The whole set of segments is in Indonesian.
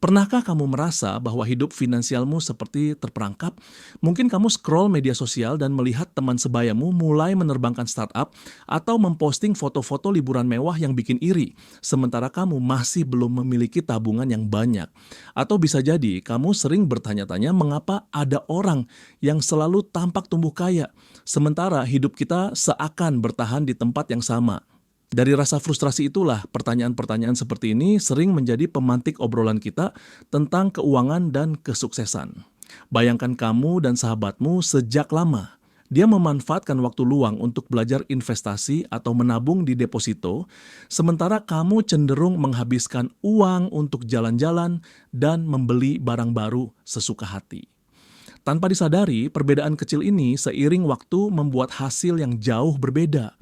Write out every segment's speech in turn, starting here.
Pernahkah kamu merasa bahwa hidup finansialmu seperti terperangkap? Mungkin kamu scroll media sosial dan melihat teman sebayamu mulai menerbangkan startup atau memposting foto-foto liburan mewah yang bikin iri, sementara kamu masih belum memiliki tabungan yang banyak. Atau bisa jadi kamu sering bertanya-tanya mengapa ada orang yang selalu tampak tumbuh kaya, sementara hidup kita seakan bertahan di tempat yang sama. Dari rasa frustrasi itulah, pertanyaan-pertanyaan seperti ini sering menjadi pemantik obrolan kita tentang keuangan dan kesuksesan. Bayangkan kamu dan sahabatmu sejak lama. Dia memanfaatkan waktu luang untuk belajar investasi atau menabung di deposito, sementara kamu cenderung menghabiskan uang untuk jalan-jalan dan membeli barang baru sesuka hati. Tanpa disadari, perbedaan kecil ini seiring waktu membuat hasil yang jauh berbeda.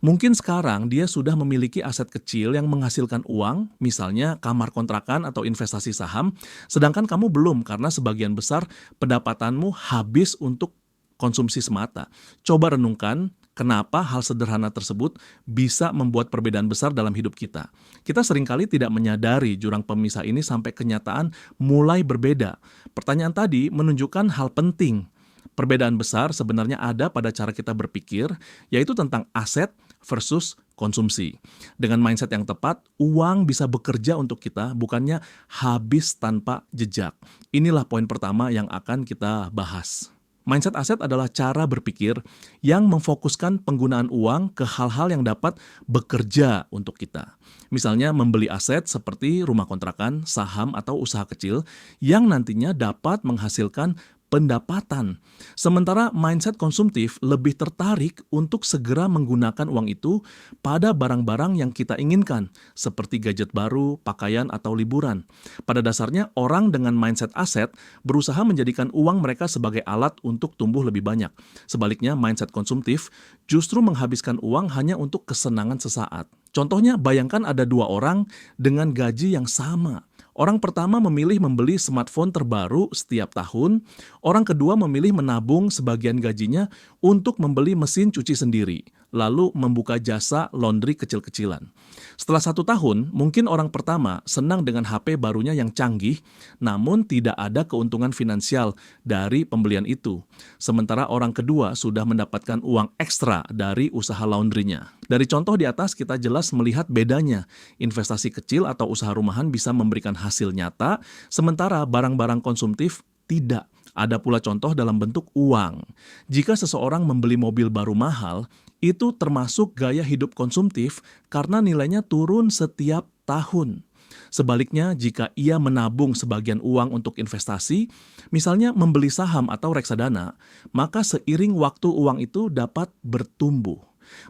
Mungkin sekarang dia sudah memiliki aset kecil yang menghasilkan uang, misalnya kamar kontrakan atau investasi saham, sedangkan kamu belum karena sebagian besar pendapatanmu habis untuk konsumsi semata. Coba renungkan kenapa hal sederhana tersebut bisa membuat perbedaan besar dalam hidup kita. Kita seringkali tidak menyadari jurang pemisah ini sampai kenyataan mulai berbeda. Pertanyaan tadi menunjukkan hal penting. Perbedaan besar sebenarnya ada pada cara kita berpikir, yaitu tentang aset versus konsumsi. Dengan mindset yang tepat, uang bisa bekerja untuk kita, bukannya habis tanpa jejak. Inilah poin pertama yang akan kita bahas. Mindset aset adalah cara berpikir yang memfokuskan penggunaan uang ke hal-hal yang dapat bekerja untuk kita. Misalnya membeli aset seperti rumah kontrakan, saham, atau usaha kecil yang nantinya dapat menghasilkan pendapatan. Sementara mindset konsumtif lebih tertarik untuk segera menggunakan uang itu pada barang-barang yang kita inginkan, seperti gadget baru, pakaian, atau liburan. Pada dasarnya, orang dengan mindset aset berusaha menjadikan uang mereka sebagai alat untuk tumbuh lebih banyak. Sebaliknya, mindset konsumtif justru menghabiskan uang hanya untuk kesenangan sesaat. Contohnya, bayangkan ada dua orang dengan gaji yang sama. Orang pertama memilih membeli smartphone terbaru setiap tahun, orang kedua memilih menabung sebagian gajinya untuk membeli mesin cuci sendiri, lalu membuka jasa laundry kecil-kecilan. Setelah 1 tahun, mungkin orang pertama senang dengan HP barunya yang canggih, namun tidak ada keuntungan finansial dari pembelian itu. Sementara orang kedua sudah mendapatkan uang ekstra dari usaha laundrynya. Dari contoh di atas kita jelas melihat bedanya. Investasi kecil atau usaha rumahan bisa memberikan hasil nyata, sementara barang-barang konsumtif tidak. Ada pula contoh dalam bentuk uang. Jika seseorang membeli mobil baru mahal, itu termasuk gaya hidup konsumtif karena nilainya turun setiap tahun. Sebaliknya, jika ia menabung sebagian uang untuk investasi, misalnya membeli saham atau reksadana, maka seiring waktu uang itu dapat bertumbuh.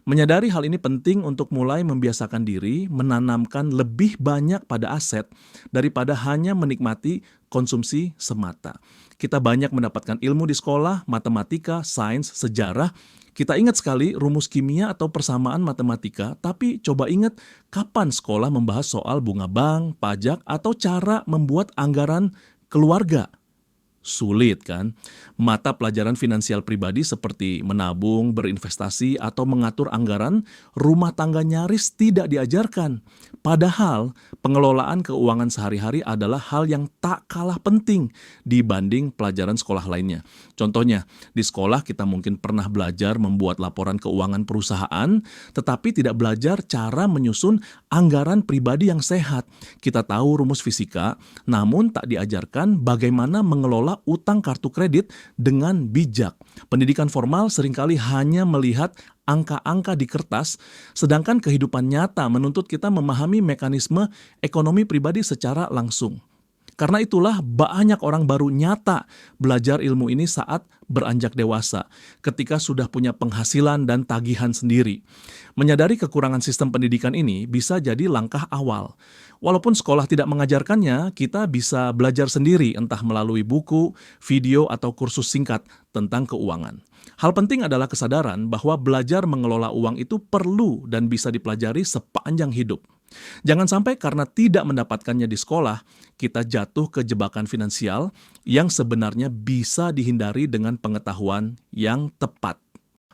Menyadari hal ini penting untuk mulai membiasakan diri menanamkan lebih banyak pada aset daripada hanya menikmati konsumsi semata. Kita banyak mendapatkan ilmu di sekolah, matematika, sains, sejarah. Kita ingat sekali rumus kimia atau persamaan matematika, tapi coba ingat kapan sekolah membahas soal bunga bank, pajak, atau cara membuat anggaran keluarga. Sulit kan? Mata pelajaran finansial pribadi seperti menabung, berinvestasi, atau mengatur anggaran rumah tangga nyaris tidak diajarkan. Padahal pengelolaan keuangan sehari-hari adalah hal yang tak kalah penting dibanding pelajaran sekolah lainnya. Contohnya, di sekolah kita mungkin pernah belajar membuat laporan keuangan perusahaan, tetapi tidak belajar cara menyusun anggaran pribadi yang sehat. Kita tahu rumus fisika, namun tak diajarkan bagaimana mengelola utang kartu kredit dengan bijak. Pendidikan formal seringkali hanya melihat angka-angka di kertas, sedangkan kehidupan nyata menuntut kita memahami mekanisme ekonomi pribadi secara langsung. Karena itulah banyak orang baru nyata belajar ilmu ini saat beranjak dewasa, ketika sudah punya penghasilan dan tagihan sendiri. Menyadari kekurangan sistem pendidikan ini bisa jadi langkah awal. Walaupun sekolah tidak mengajarkannya, kita bisa belajar sendiri entah melalui buku, video, atau kursus singkat tentang keuangan. Hal penting adalah kesadaran bahwa belajar mengelola uang itu perlu dan bisa dipelajari sepanjang hidup. Jangan sampai karena tidak mendapatkannya di sekolah, kita jatuh ke jebakan finansial yang sebenarnya bisa dihindari dengan pengetahuan yang tepat.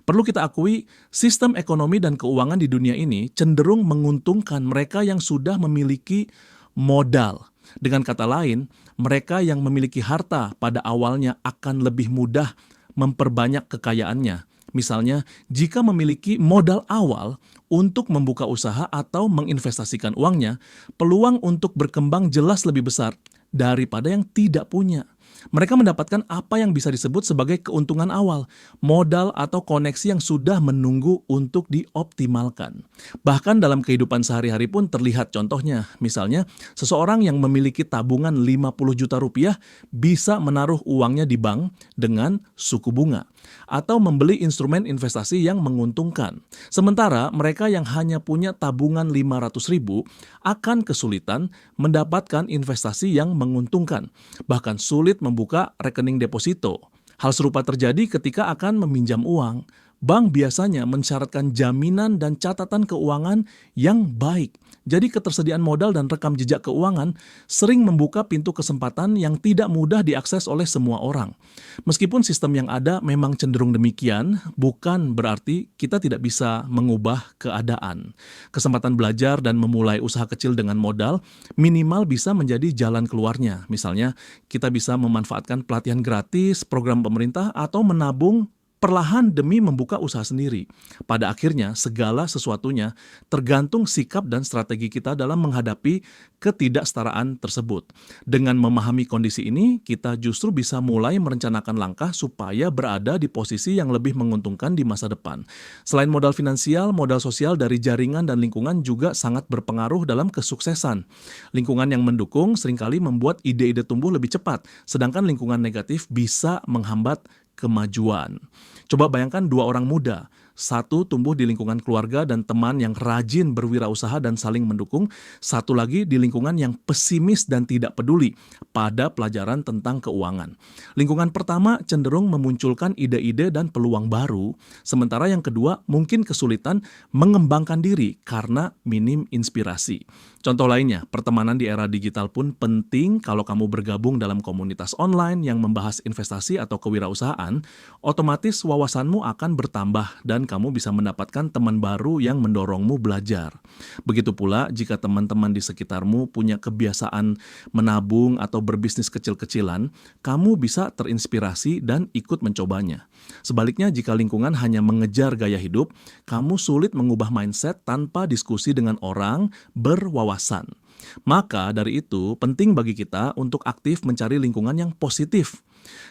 Perlu kita akui, sistem ekonomi dan keuangan di dunia ini cenderung menguntungkan mereka yang sudah memiliki modal. Dengan kata lain, mereka yang memiliki harta pada awalnya akan lebih mudah memperbanyak kekayaannya. Misalnya, jika memiliki modal awal untuk membuka usaha atau menginvestasikan uangnya, peluang untuk berkembang jelas lebih besar daripada yang tidak punya. Mereka mendapatkan apa yang bisa disebut sebagai keuntungan awal, modal atau koneksi yang sudah menunggu untuk dioptimalkan. Bahkan dalam kehidupan sehari-hari pun terlihat contohnya. Misalnya, seseorang yang memiliki tabungan 50 juta rupiah bisa menaruh uangnya di bank dengan suku bunga atau membeli instrumen investasi yang menguntungkan. Sementara mereka yang hanya punya tabungan 500 ribu akan kesulitan mendapatkan investasi yang menguntungkan, bahkan sulit membuka rekening deposito. Hal serupa terjadi ketika akan meminjam uang. Bank biasanya mensyaratkan jaminan dan catatan keuangan yang baik. Jadi ketersediaan modal dan rekam jejak keuangan sering membuka pintu kesempatan yang tidak mudah diakses oleh semua orang. Meskipun sistem yang ada memang cenderung demikian, bukan berarti kita tidak bisa mengubah keadaan. Kesempatan belajar dan memulai usaha kecil dengan modal minimal bisa menjadi jalan keluarnya. Misalnya, kita bisa memanfaatkan pelatihan gratis, program pemerintah, atau menabung perlahan demi membuka usaha sendiri. Pada akhirnya, segala sesuatunya tergantung sikap dan strategi kita dalam menghadapi ketidaksetaraan tersebut. Dengan memahami kondisi ini, kita justru bisa mulai merencanakan langkah supaya berada di posisi yang lebih menguntungkan di masa depan. Selain modal finansial, modal sosial dari jaringan dan lingkungan juga sangat berpengaruh dalam kesuksesan. Lingkungan yang mendukung seringkali membuat ide-ide tumbuh lebih cepat, sedangkan lingkungan negatif bisa menghambat kemajuan. Coba bayangkan dua orang muda, satu tumbuh di lingkungan keluarga dan teman yang rajin berwirausaha dan saling mendukung, satu lagi di lingkungan yang pesimis dan tidak peduli pada pelajaran tentang keuangan. Lingkungan pertama cenderung memunculkan ide-ide dan peluang baru, sementara yang kedua mungkin kesulitan mengembangkan diri karena minim inspirasi. Contoh lainnya, pertemanan di era digital pun penting. Kalau kamu bergabung dalam komunitas online yang membahas investasi atau kewirausahaan, otomatis wawasanmu akan bertambah dan kamu bisa mendapatkan teman baru yang mendorongmu belajar. Begitu pula jika teman-teman di sekitarmu punya kebiasaan menabung atau berbisnis kecil-kecilan, kamu bisa terinspirasi dan ikut mencobanya. Sebaliknya, jika lingkungan hanya mengejar gaya hidup, kamu sulit mengubah mindset tanpa diskusi dengan orang berwawasan. Maka dari itu, penting bagi kita untuk aktif mencari lingkungan yang positif.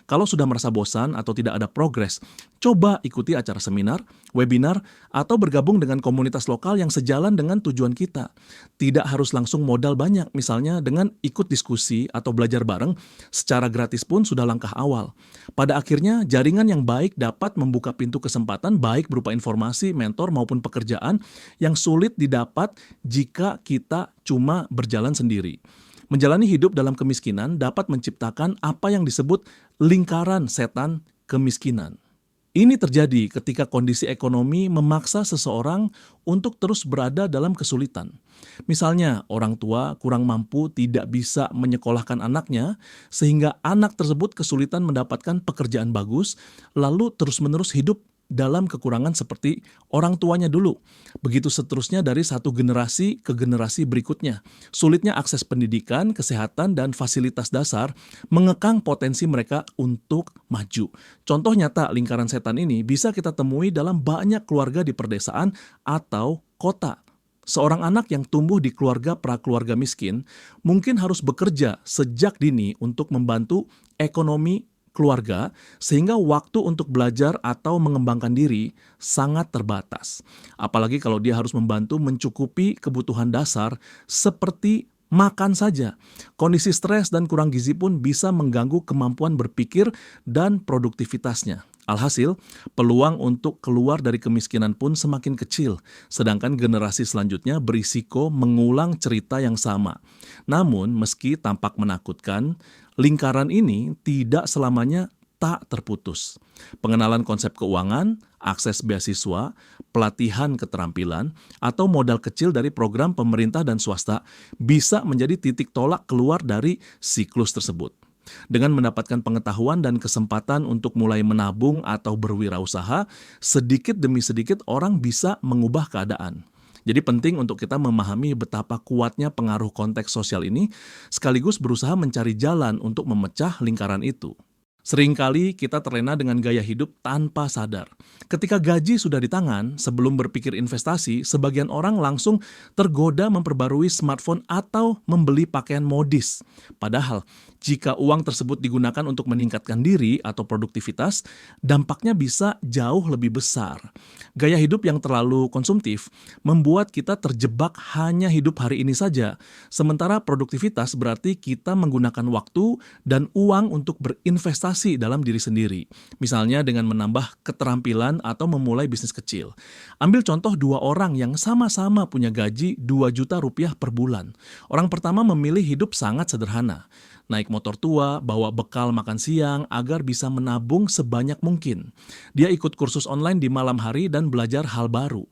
Kalau sudah merasa bosan atau tidak ada progres, coba ikuti acara seminar, webinar, atau bergabung dengan komunitas lokal yang sejalan dengan tujuan kita. Tidak harus langsung modal banyak, misalnya dengan ikut diskusi atau belajar bareng, secara gratis pun sudah langkah awal. Pada akhirnya, jaringan yang baik dapat membuka pintu kesempatan baik berupa informasi, mentor, maupun pekerjaan yang sulit didapat jika kita cuma berjalan sendiri. Menjalani hidup dalam kemiskinan dapat menciptakan apa yang disebut lingkaran setan kemiskinan. Ini terjadi ketika kondisi ekonomi memaksa seseorang untuk terus berada dalam kesulitan. Misalnya, orang tua kurang mampu tidak bisa menyekolahkan anaknya, sehingga anak tersebut kesulitan mendapatkan pekerjaan bagus, lalu terus-menerus hidup dalam kekurangan seperti orang tuanya dulu. Begitu seterusnya dari satu generasi ke generasi berikutnya. Sulitnya akses pendidikan, kesehatan, dan fasilitas dasar mengekang potensi mereka untuk maju. Contoh nyata lingkaran setan ini bisa kita temui dalam banyak keluarga di pedesaan atau kota. Seorang anak yang tumbuh di keluarga prakeluarga miskin mungkin harus bekerja sejak dini untuk membantu ekonomi keluarga, sehingga waktu untuk belajar atau mengembangkan diri sangat terbatas. Apalagi kalau dia harus membantu mencukupi kebutuhan dasar seperti makan saja. Kondisi stres dan kurang gizi pun bisa mengganggu kemampuan berpikir dan produktivitasnya. Alhasil, peluang untuk keluar dari kemiskinan pun semakin kecil, sedangkan generasi selanjutnya berisiko mengulang cerita yang sama. Namun, meski tampak menakutkan, lingkaran ini tidak selamanya tak terputus. Pengenalan konsep keuangan, akses beasiswa, pelatihan keterampilan, atau modal kecil dari program pemerintah dan swasta bisa menjadi titik tolak keluar dari siklus tersebut. Dengan mendapatkan pengetahuan dan kesempatan untuk mulai menabung atau berwirausaha, sedikit demi sedikit orang bisa mengubah keadaan. Jadi penting untuk kita memahami betapa kuatnya pengaruh konteks sosial ini, sekaligus berusaha mencari jalan untuk memecah lingkaran itu. Seringkali kita terlena dengan gaya hidup tanpa sadar. Ketika gaji sudah di tangan, sebelum berpikir investasi, sebagian orang langsung tergoda memperbarui smartphone atau membeli pakaian modis. Padahal, jika uang tersebut digunakan untuk meningkatkan diri atau produktivitas, dampaknya bisa jauh lebih besar. Gaya hidup yang terlalu konsumtif membuat kita terjebak hanya hidup hari ini saja, sementara produktivitas berarti kita menggunakan waktu dan uang untuk berinvestasi dalam diri sendiri, misalnya dengan menambah keterampilan atau memulai bisnis kecil. Ambil contoh dua orang yang sama-sama punya gaji 2 juta rupiah per bulan. Orang pertama memilih hidup sangat sederhana, naik motor tua, bawa bekal makan siang agar bisa menabung sebanyak mungkin. Dia ikut kursus online di malam hari dan belajar hal baru.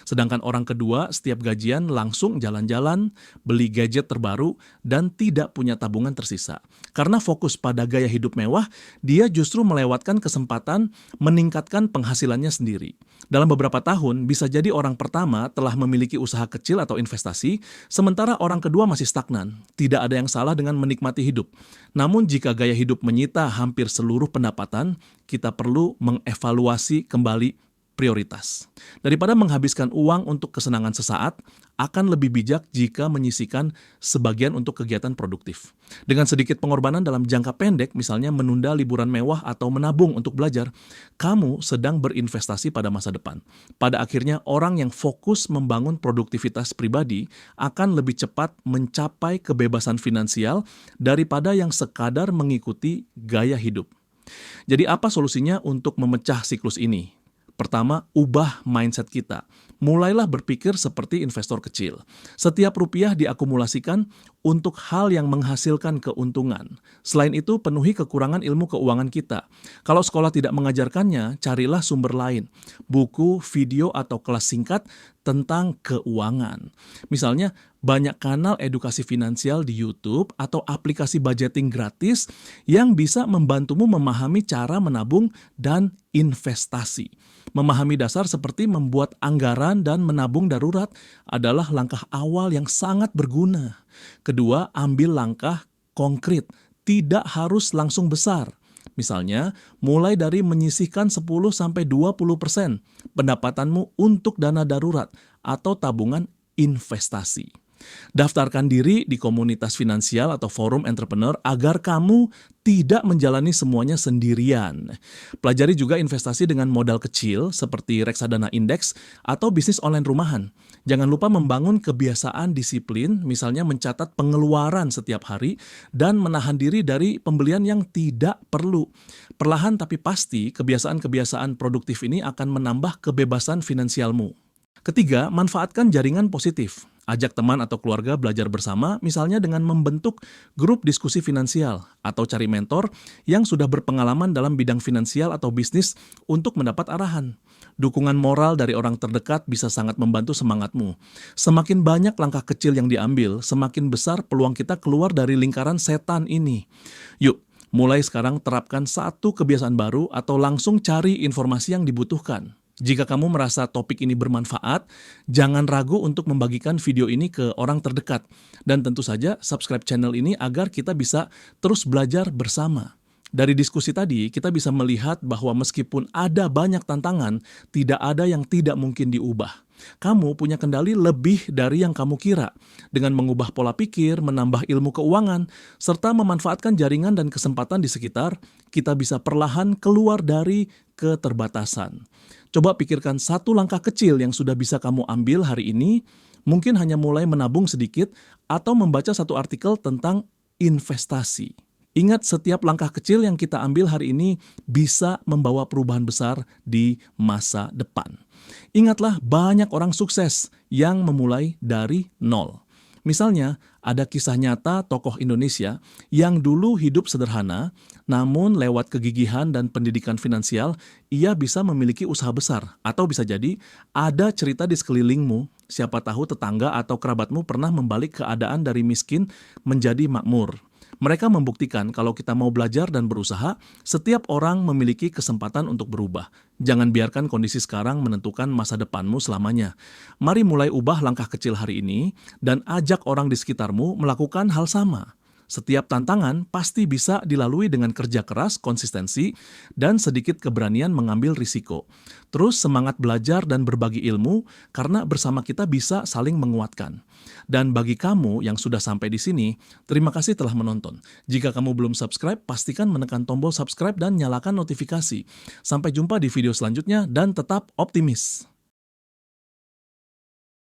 Sedangkan orang kedua setiap gajian langsung jalan-jalan, beli gadget terbaru, dan tidak punya tabungan tersisa. Karena fokus pada gaya hidup mewah, dia justru melewatkan kesempatan meningkatkan penghasilannya sendiri. Dalam beberapa tahun, bisa jadi orang pertama telah memiliki usaha kecil atau investasi, sementara orang kedua masih stagnan. Tidak ada yang salah dengan menikmati hidup. Namun jika gaya hidup menyita hampir seluruh pendapatan, kita perlu mengevaluasi kembali prioritas. Daripada menghabiskan uang untuk kesenangan sesaat, akan lebih bijak jika menyisihkan sebagian untuk kegiatan produktif. Dengan sedikit pengorbanan dalam jangka pendek, misalnya menunda liburan mewah atau menabung untuk belajar, kamu sedang berinvestasi pada masa depan. Pada akhirnya, orang yang fokus membangun produktivitas pribadi akan lebih cepat mencapai kebebasan finansial daripada yang sekadar mengikuti gaya hidup. Jadi apa solusinya untuk memecah siklus ini? Pertama, ubah mindset kita. Mulailah berpikir seperti investor kecil. Setiap rupiah diakumulasikan untuk hal yang menghasilkan keuntungan. Selain itu, penuhi kekurangan ilmu keuangan kita. Kalau sekolah tidak mengajarkannya, carilah sumber lain. Buku, video, atau kelas singkat tentang keuangan. Misalnya, banyak kanal edukasi finansial di YouTube atau aplikasi budgeting gratis yang bisa membantumu memahami cara menabung dan investasi. Memahami dasar seperti membuat anggaran dan menabung darurat adalah langkah awal yang sangat berguna. Kedua, ambil langkah konkret, tidak harus langsung besar. Misalnya, mulai dari menyisihkan 10-20% pendapatanmu untuk dana darurat atau tabungan investasi. Daftarkan diri di komunitas finansial atau forum entrepreneur agar kamu tidak menjalani semuanya sendirian. Pelajari juga investasi dengan modal kecil seperti reksadana indeks atau bisnis online rumahan. Jangan lupa membangun kebiasaan disiplin, misalnya mencatat pengeluaran setiap hari dan menahan diri dari pembelian yang tidak perlu. Perlahan tapi pasti, kebiasaan-kebiasaan produktif ini akan menambah kebebasan finansialmu. Ketiga, manfaatkan jaringan positif. Ajak teman atau keluarga belajar bersama, misalnya dengan membentuk grup diskusi finansial atau cari mentor yang sudah berpengalaman dalam bidang finansial atau bisnis untuk mendapat arahan. Dukungan moral dari orang terdekat bisa sangat membantu semangatmu. Semakin banyak langkah kecil yang diambil, semakin besar peluang kita keluar dari lingkaran setan ini. Yuk, mulai sekarang terapkan satu kebiasaan baru atau langsung cari informasi yang dibutuhkan. Jika kamu merasa topik ini bermanfaat, jangan ragu untuk membagikan video ini ke orang terdekat. Dan tentu saja subscribe channel ini agar kita bisa terus belajar bersama. Dari diskusi tadi, kita bisa melihat bahwa meskipun ada banyak tantangan, tidak ada yang tidak mungkin diubah. Kamu punya kendali lebih dari yang kamu kira. Dengan mengubah pola pikir, menambah ilmu keuangan, serta memanfaatkan jaringan dan kesempatan di sekitar, kita bisa perlahan keluar dari keterbatasan. Coba pikirkan satu langkah kecil yang sudah bisa kamu ambil hari ini, mungkin hanya mulai menabung sedikit atau membaca satu artikel tentang investasi. Ingat, setiap langkah kecil yang kita ambil hari ini bisa membawa perubahan besar di masa depan. Ingatlah, banyak orang sukses yang memulai dari nol. Misalnya, ada kisah nyata tokoh Indonesia yang dulu hidup sederhana, namun lewat kegigihan dan pendidikan finansial, ia bisa memiliki usaha besar. Atau bisa jadi, ada cerita di sekelilingmu, siapa tahu tetangga atau kerabatmu pernah membalik keadaan dari miskin menjadi makmur. Mereka membuktikan kalau kita mau belajar dan berusaha, setiap orang memiliki kesempatan untuk berubah. Jangan biarkan kondisi sekarang menentukan masa depanmu selamanya. Mari mulai ubah langkah kecil hari ini dan ajak orang di sekitarmu melakukan hal sama. Setiap tantangan pasti bisa dilalui dengan kerja keras, konsistensi, dan sedikit keberanian mengambil risiko. Terus semangat belajar dan berbagi ilmu karena bersama kita bisa saling menguatkan. Dan bagi kamu yang sudah sampai di sini, terima kasih telah menonton. Jika kamu belum subscribe, pastikan menekan tombol subscribe dan nyalakan notifikasi. Sampai jumpa di video selanjutnya dan tetap optimis.